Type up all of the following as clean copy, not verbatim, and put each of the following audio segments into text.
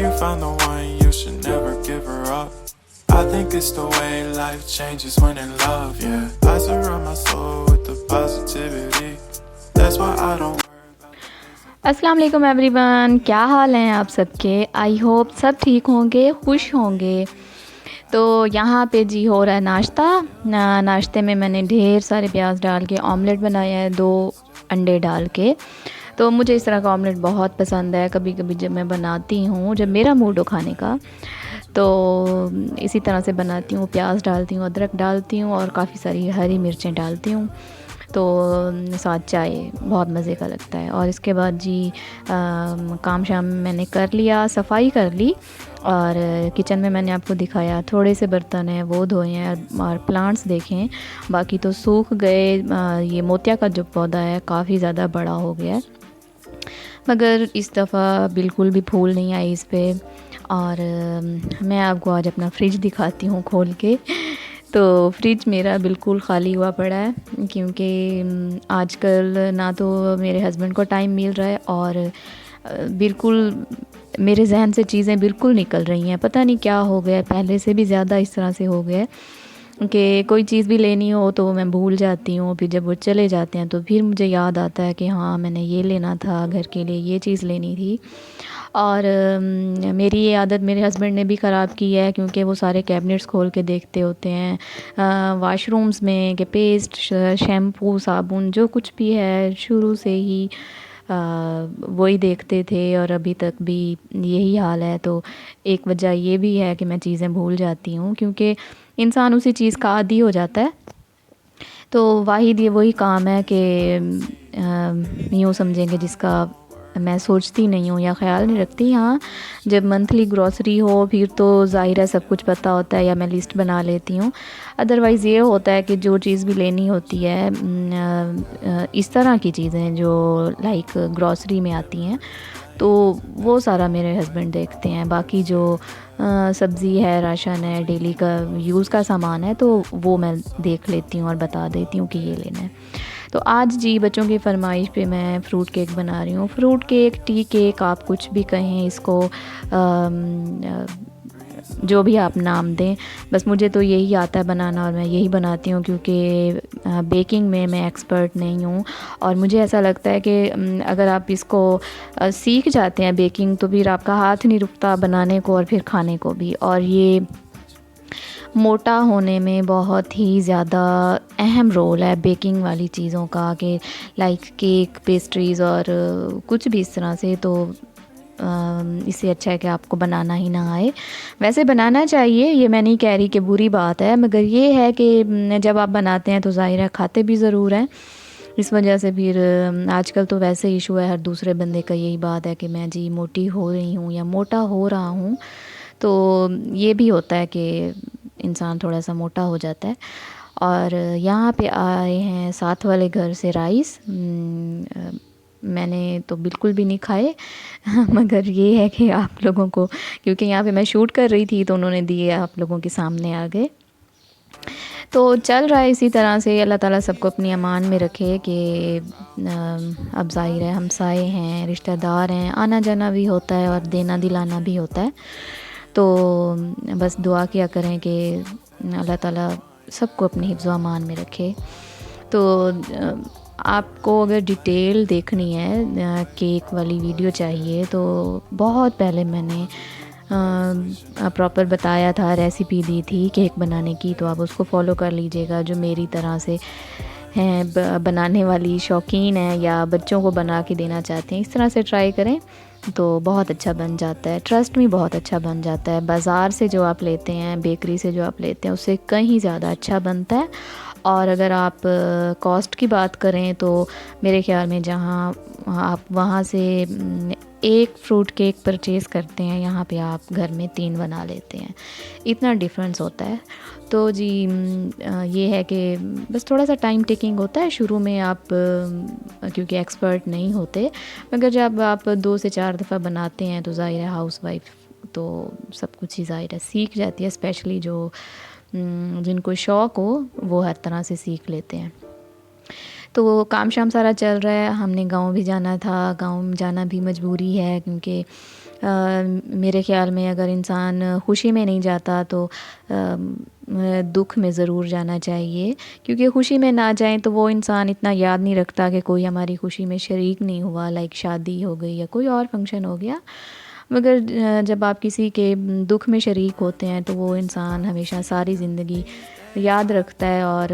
you found the one, you should never give her up. I think it's the way life changes when in love, yeah. I surround my soul with the positivity. That's why I don't. अस्सलाम वालेकुम everyone, क्या हाल हैं आप सबके। I hope सब ठीक होंगे, खुश होंगे। तो यहाँ पे जी हो रहा है नाश्ता। नाश्ते में मैंने ढेर सारे प्याज डाल के ऑमलेट बनाया है, 2 अंडे डाल के। तो मुझे इस तरह का ऑमलेट बहुत पसंद है। कभी कभी जब मैं बनाती हूँ, जब मेरा मूड हो खाने का, तो इसी तरह से बनाती हूँ। प्याज डालती हूँ, अदरक डालती हूँ और काफ़ी सारी हरी मिर्चें डालती हूँ। तो साथ चाय बहुत मज़े का लगता है। और इसके बाद जी काम शाम मैंने कर लिया, सफाई कर ली। और किचन में मैंने आपको दिखाया, थोड़े से बर्तन हैं वो धोए हैं और प्लांट्स देखें, बाकी तो सूख गए। ये मोतिया का जो पौधा है काफ़ी ज़्यादा बड़ा हो गया है, मगर इस दफ़ा बिल्कुल भी फूल नहीं आई इस पे। और मैं आपको आज अपना फ्रिज दिखाती हूँ खोल के। तो फ्रिज मेरा बिल्कुल ख़ाली हुआ पड़ा है, क्योंकि आजकल ना तो मेरे हस्बैंड को टाइम मिल रहा है और बिल्कुल मेरे जहन से चीज़ें बिल्कुल निकल रही हैं। पता नहीं क्या हो गया, पहले से भी ज़्यादा इस तरह से हो गया है कि कोई चीज़ भी लेनी हो तो मैं भूल जाती हूँ। फिर जब वो चले जाते हैं तो फिर मुझे याद आता है कि हाँ, मैंने ये लेना था, घर के लिए ये चीज़ लेनी थी। और मेरी ये आदत मेरे हस्बैंड ने भी ख़राब की है, क्योंकि वो सारे कैबिनेट्स खोल के देखते होते हैं वाशरूम्स में कि पेस्ट, शैम्पू, साबुन जो कुछ भी है शुरू से ही वही देखते थे और अभी तक भी यही हाल है। तो एक वजह ये भी है कि मैं चीज़ें भूल जाती हूँ, क्योंकि इंसान उसी चीज़ का आदी हो जाता है। तो वाहिद ये वही काम है कि यूँ समझेंगे जिसका मैं सोचती नहीं हूँ या ख़्याल नहीं रखती। हाँ, जब मंथली ग्रॉसरी हो फिर तो ज़ाहिर है सब कुछ पता होता है या मैं लिस्ट बना लेती हूँ। अदरवाइज़ ये होता है कि जो चीज़ भी लेनी होती है, इस तरह की चीज़ें जो लाइक ग्रॉसरी में आती हैं, तो वो सारा मेरे हस्बैंड देखते हैं। बाकी जो सब्ज़ी है, राशन है, डेली का यूज़ का सामान है, तो वो मैं देख लेती हूँ और बता देती हूँ कि ये लेना है। तो आज जी बच्चों की फरमाइश पे मैं फ़्रूट केक बना रही हूँ। फ्रूट केक, टी केक, आप कुछ भी कहें इसको, जो भी आप नाम दें, बस मुझे तो यही आता है बनाना और मैं यही बनाती हूँ, क्योंकि बेकिंग में मैं एक्सपर्ट नहीं हूँ। और मुझे ऐसा लगता है कि अगर आप इसको सीख जाते हैं बेकिंग, तो फिर आपका हाथ नहीं रुकता बनाने को और फिर खाने को भी। और ये मोटा होने में बहुत ही ज़्यादा अहम रोल है बेकिंग वाली चीज़ों का, कि लाइक केक, पेस्ट्रीज़ और कुछ भी इस तरह से। तो इससे अच्छा है कि आपको बनाना ही ना आए। वैसे बनाना चाहिए, ये मैं नहीं कह रही कि बुरी बात है, मगर ये है कि जब आप बनाते हैं तो ज़ाहिर है खाते भी ज़रूर हैं। इस वजह से फिर आजकल तो वैसे इशू है, हर दूसरे बंदे का यही बात है कि मैं जी मोटी हो रही हूँ या मोटा हो रहा हूँ। तो ये भी होता है कि इंसान थोड़ा सा मोटा हो जाता है। और यहाँ पे आए हैं साथ वाले घर से राइस। मैंने तो बिल्कुल भी नहीं खाए मगर ये है कि आप लोगों को, क्योंकि यहाँ पे मैं शूट कर रही थी तो उन्होंने दिए, आप लोगों के सामने आ गए। तो चल रहा है इसी तरह से। अल्लाह ताला सबको अपनी अमान में रखे कि अब ज़ाहिर है हमसाए हैं, रिश्तेदार हैं, आना जाना भी होता है और देना दिलाना भी होता है। तो बस दुआ किया करें कि अल्लाह ताला सबको अपनी हिफ्ज़ व अमान में रखे। तो आपको अगर डिटेल देखनी है, केक वाली वीडियो चाहिए, तो बहुत पहले मैंने प्रॉपर बताया था, रेसिपी दी थी केक बनाने की, तो आप उसको फॉलो कर लीजिएगा। जो मेरी तरह से हैं बनाने वाली शौकीन हैं या बच्चों को बना के देना चाहते हैं, इस तरह से ट्राई करें तो बहुत अच्छा बन जाता है। ट्रस्ट में बहुत अच्छा बन जाता है। बाज़ार से जो आप लेते हैं, बेकरी से जो आप लेते हैं, उससे कहीं ज़्यादा अच्छा बनता है। और अगर आप कॉस्ट की बात करें तो मेरे ख़्याल में जहाँ आप वहाँ से एक फ़्रूट केक परचेज़ करते हैं, यहाँ पे आप घर में 3 बना लेते हैं। इतना डिफरेंस होता है। तो जी ये है कि बस थोड़ा सा टाइम टेकिंग होता है शुरू में, आप क्योंकि एक्सपर्ट नहीं होते, मगर जब आप 2 से 4 दफ़ा बनाते हैं तो ज़ाहिर है हाउसवाइफ तो सब कुछ ही ज़ाहिर है सीख जाती है। स्पेशली जो जिनको शौक़ हो वो हर तरह से सीख लेते हैं। तो काम शाम सारा चल रहा है। हमने गाँव भी जाना था, गाँव जाना भी मजबूरी है, क्योंकि میرے خیال میں اگر انسان خوشی میں نہیں جاتا تو دکھ میں ضرور جانا چاہیے، کیونکہ خوشی میں نہ جائیں تو وہ انسان اتنا یاد نہیں رکھتا کہ کوئی ہماری خوشی میں شریک نہیں ہوا، لائک شادی ہو گئی یا کوئی اور فنکشن ہو گیا، مگر جب آپ کسی کے دکھ میں شریک ہوتے ہیں تو وہ انسان ہمیشہ ساری زندگی یاد رکھتا ہے، اور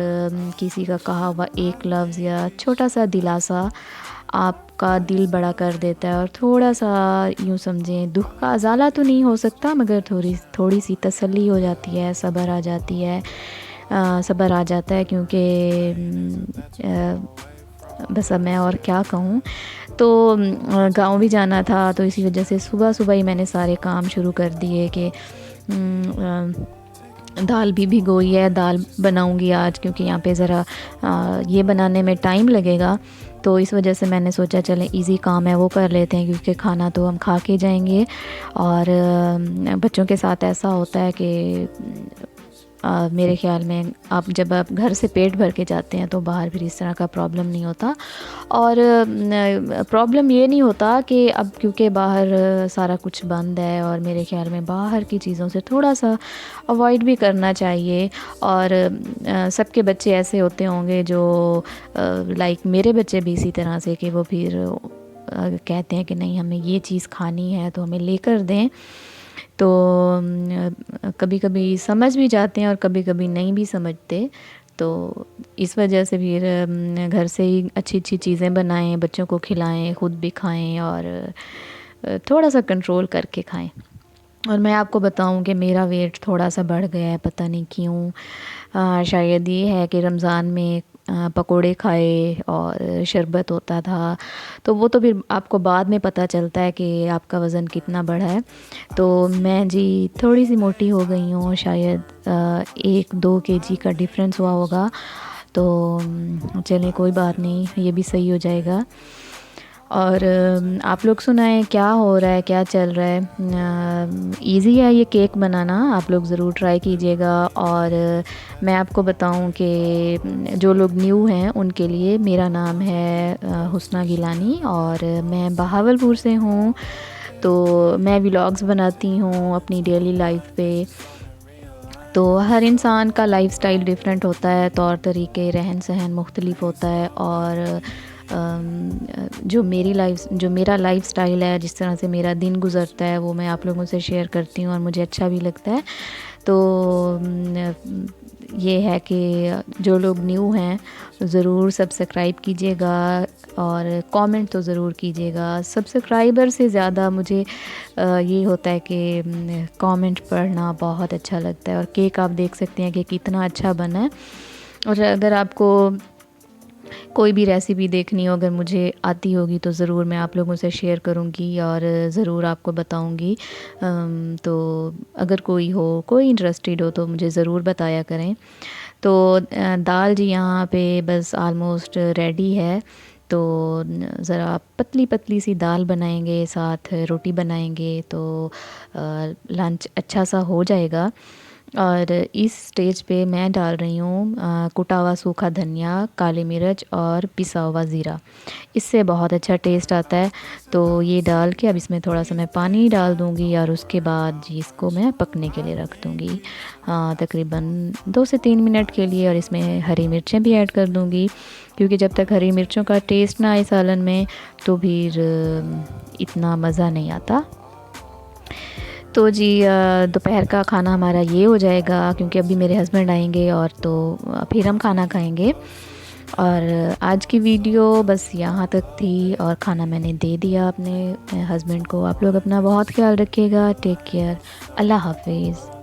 کسی کا کہا ہوا ایک لفظ یا چھوٹا سا دلاسا آپ کا دل بڑا کر دیتا ہے، اور تھوڑا سا یوں سمجھیں دکھ کا ازالہ تو نہیں ہو سکتا مگر تھوڑی سی تسلی ہو جاتی ہے، صبر آ جاتی ہے، صبر آ جاتا ہے، کیونکہ بس اب میں اور کیا کہوں۔ تو گاؤں بھی جانا تھا، تو اسی وجہ سے صبح ہی میں نے سارے کام شروع کر دیے کہ دال بھی بھگوئی ہے، دال بناؤں گی آج، کیونکہ یہاں پہ ذرا یہ بنانے میں ٹائم لگے گا، تو اس وجہ سے میں نے سوچا چلیں ایزی کام ہے وہ کر لیتے ہیں، کیونکہ کھانا تو ہم کھا کے جائیں گے، اور بچوں کے ساتھ ایسا ہوتا ہے کہ میرے خیال میں جب آپ گھر سے پیٹ بھر کے جاتے ہیں تو باہر پھر اس طرح کا پرابلم نہیں ہوتا، اور پرابلم یہ نہیں ہوتا کہ اب کیونکہ باہر سارا کچھ بند ہے، اور میرے خیال میں باہر کی چیزوں سے تھوڑا سا اوائڈ بھی کرنا چاہیے، اور سب کے بچے ایسے ہوتے ہوں گے جو لائک میرے بچے بھی اسی طرح سے کہ وہ پھر کہتے ہیں کہ نہیں ہمیں یہ چیز کھانی ہے تو ہمیں لے کر دیں، تو کبھی کبھی سمجھ بھی جاتے ہیں اور کبھی کبھی نہیں بھی سمجھتے، تو اس وجہ سے پھر گھر سے ہی اچھی چیزیں بنائیں، بچوں کو کھلائیں، خود بھی کھائیں، اور تھوڑا سا کنٹرول کر کے کھائیں۔ اور میں آپ کو بتاؤں کہ میرا ویٹ تھوڑا سا بڑھ گیا ہے، پتہ نہیں کیوں، شاید یہ ہے کہ رمضان میں پکوڑے کھائے اور شربت ہوتا تھا، تو وہ تو پھر آپ کو بعد میں پتہ چلتا ہے کہ آپ کا وزن کتنا بڑھا ہے، تو میں جی تھوڑی سی موٹی ہو گئی ہوں، شاید 1-2 kg کا ڈفرینس ہوا ہوگا، تو چلیں کوئی بات نہیں، یہ بھی صحیح ہو جائے گا۔ اور آپ لوگ سنائیں کیا ہو رہا ہے، کیا چل رہا ہے؟ ایزی ہے یہ کیک بنانا، آپ لوگ ضرور ٹرائی کیجیے گا، اور میں آپ کو بتاؤں کہ جو لوگ نیو ہیں ان کے لیے میرا نام ہے حسنہ گیلانی، اور میں بہاولپور سے ہوں، تو میں ولاگز بناتی ہوں اپنی ڈیلی لائف پہ، تو ہر انسان کا لائف سٹائل ڈیفرنٹ ہوتا ہے، طور طریقے رہن سہن مختلف ہوتا ہے، اور جو میرا لائف سٹائل ہے، جس طرح سے میرا دن گزرتا ہے، وہ میں آپ لوگوں سے شیئر کرتی ہوں، اور مجھے اچھا بھی لگتا ہے۔ تو یہ ہے کہ جو لوگ نیو ہیں ضرور سبسکرائب کیجیے گا، اور کامنٹ تو ضرور کیجیے گا۔ سبسکرائبر سے زیادہ مجھے یہ ہوتا ہے کہ کامنٹ پڑھنا بہت اچھا لگتا ہے، اور کیک آپ دیکھ سکتے ہیں کہ کتنا اچھا بنا ہے، اور اگر آپ کو کوئی بھی ریسیپی دیکھنی ہو، اگر مجھے آتی ہوگی تو ضرور میں آپ لوگوں سے شیئر کروں گی، اور ضرور آپ کو بتاؤں گی، تو اگر کوئی انٹرسٹیڈ ہو تو مجھے ضرور بتایا کریں۔ تو دال جی یہاں پہ بس آلموسٹ ریڈی ہے، تو ذرا پتلی سی دال بنائیں گے، ساتھ روٹی بنائیں گے، تو لنچ اچھا سا ہو جائے گا۔ اور اس سٹیج پہ میں ڈال رہی ہوں کٹا ہوا سوکھا دھنیا، کالی مرچ اور پسا ہوا زیرہ، اس سے بہت اچھا ٹیسٹ آتا ہے۔ تو یہ ڈال کے اب اس میں تھوڑا سا میں پانی ڈال دوں گی، اور اس کے بعد جی اس کو میں پکنے کے لیے رکھ دوں گی تقریباً 2 سے 3 منٹ کے لیے، اور اس میں ہری مرچیں بھی ایڈ کر دوں گی، کیونکہ جب تک ہری مرچوں کا ٹیسٹ نہ آئے سالن میں تو پھر اتنا مزہ نہیں آتا۔ تو جی دوپہر کا کھانا ہمارا یہ ہو جائے گا، کیونکہ ابھی میرے ہسبینڈ آئیں گے، اور تو پھر ہم کھانا کھائیں گے۔ اور آج کی ویڈیو بس یہاں تک تھی، اور کھانا میں نے دے دیا اپنے ہسبینڈ کو۔ آپ لوگ اپنا بہت خیال رکھیے گا، ٹیک کیئر، اللہ حافظ۔